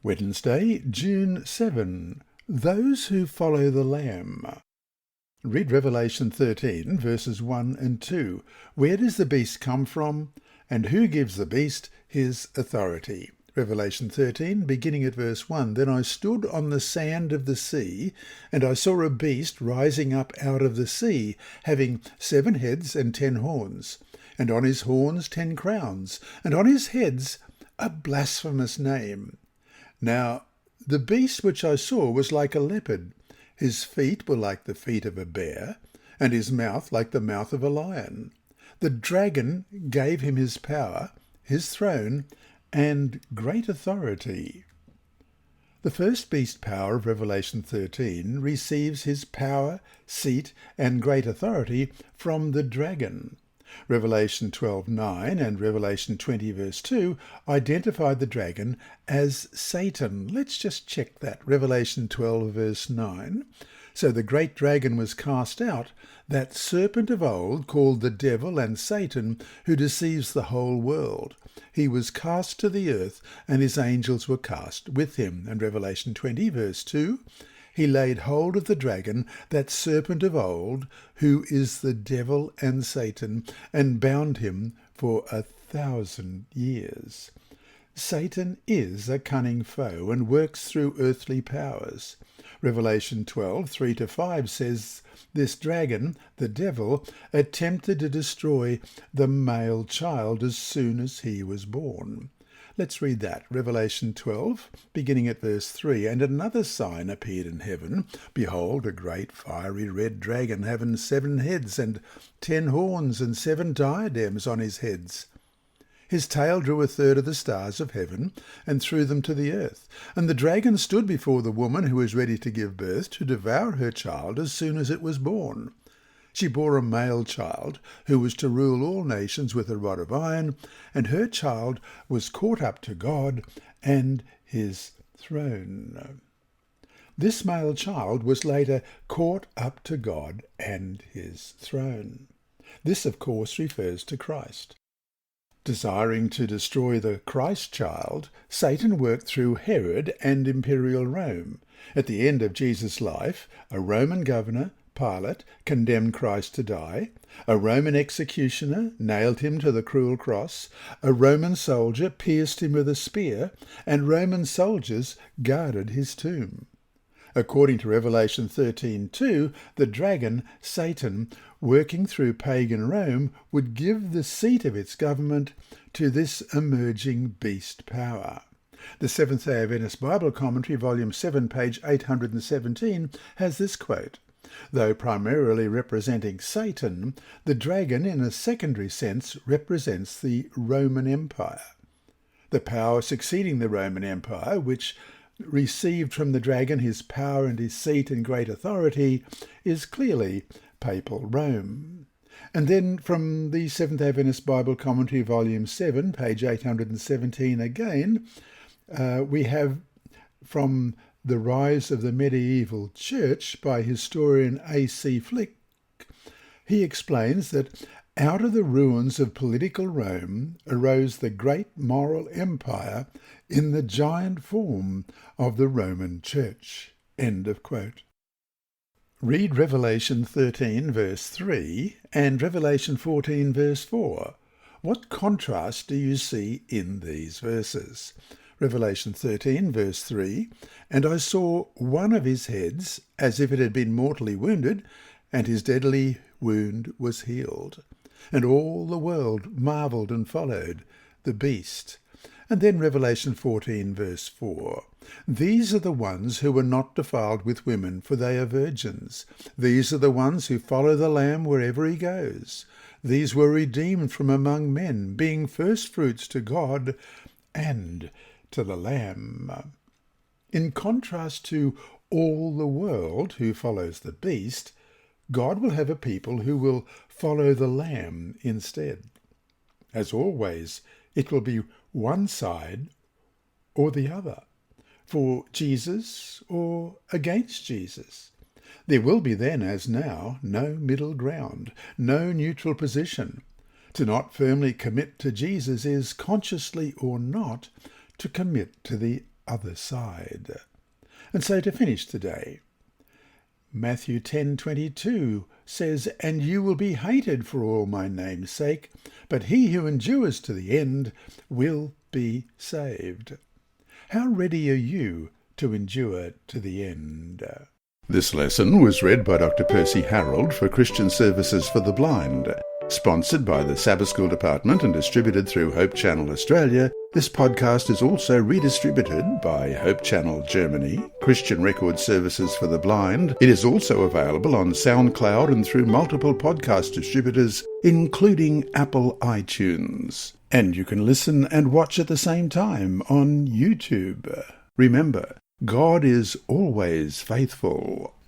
Wednesday, June 7. Those who follow the Lamb. Read Revelation 13, verses 1 and 2. Where does the beast come from? And who gives the beast his authority? Revelation 13, beginning at verse 1. Then I stood on the sand of the sea, and I saw a beast rising up out of the sea, having 7 heads and 10 horns, and on his horns 10 crowns, and on his heads a blasphemous name. Now the beast which I saw was like a leopard. His feet were like the feet of a bear, and his mouth like the mouth of a lion. The dragon gave him his power, his throne, and great authority. The first beast power of Revelation 13 receives his power, seat, and great authority from the dragon. Revelation 12:9 and Revelation 20 verse 2 identify the dragon as Satan. Let's just check that. Revelation 12 verse 9. So the great dragon was cast out, that serpent of old called the devil and Satan, who deceives the whole world. He was cast to the earth, and his angels were cast with him. And Revelation 20 verse 2. He laid hold of the dragon, that serpent of old, who is the devil and Satan, and bound him for 1,000 years. Satan is a cunning foe and works through earthly powers. Revelation 12, 3-5 says, this dragon, the devil, attempted to destroy the male child as soon as he was born. Let's read that. Revelation 12, beginning at verse 3. And another sign appeared in heaven. Behold, a great fiery red dragon, having 7 heads and 10 horns and 7 diadems on his heads. His tail drew 1/3 of the stars of heaven and threw them to the earth. And the dragon stood before the woman who was ready to give birth, to devour her child as soon as it was born. She bore a male child who was to rule all nations with a rod of iron, and her child was caught up to God and his throne. This male child was later caught up to God and his throne. This, of course, refers to Christ. Desiring to destroy the Christ child, Satan worked through Herod and Imperial Rome. At the end of Jesus' life, a Roman governor, Pilate, condemned Christ to die. A Roman executioner nailed him to the cruel cross. A Roman soldier pierced him with a spear, and Roman soldiers guarded his tomb. According to Revelation 13:2, the dragon, Satan, working through pagan Rome, would give the seat of its government to this emerging beast power. The Seventh-day Adventist Bible Commentary, Volume 7, page 817, has this quote: though primarily representing Satan, the dragon in a secondary sense represents the Roman Empire. The power succeeding the Roman Empire, which received from the dragon his power and his seat and great authority, is clearly Papal Rome. And then from the Seventh-day Adventist Bible Commentary, Volume 7, page 817 again, we have from The Rise of the Medieval Church by historian A.C. Flick. He explains that out of the ruins of political Rome arose the great moral empire in the giant form of the Roman Church. End of quote. Read Revelation 13 verse 3 and Revelation 14 verse 4. What contrast do you see in these verses? Revelation 13 verse 3, and I saw one of his heads as if it had been mortally wounded, and his deadly wound was healed. And all the world marvelled and followed the beast. And then Revelation 14 verse 4. These are the ones who were not defiled with women, for they are virgins. These are the ones who follow the Lamb wherever he goes. These were redeemed from among men, being firstfruits to God and to the Lamb. In contrast to all the world who follows the beast, God will have a people who will follow the Lamb instead. As always, it will be one side or the other, for Jesus or against Jesus. There will be then, as now, no middle ground, no neutral position. To not firmly commit to Jesus is, consciously or not, to commit to the other side. And so to finish today, Matthew 10:22 says, "And you will be hated for all my name's sake, but he who endures to the end will be saved." How ready are you to endure to the end? This lesson was read by Dr. Percy Harrold for Christian Services for the Blind. Sponsored by the Sabbath School Department and distributed through Hope Channel Australia, this podcast is also redistributed by Hope Channel Germany, Christian Record Services for the Blind. It is also available on SoundCloud and through multiple podcast distributors, including Apple iTunes. And you can listen and watch at the same time on YouTube. Remember, God is always faithful.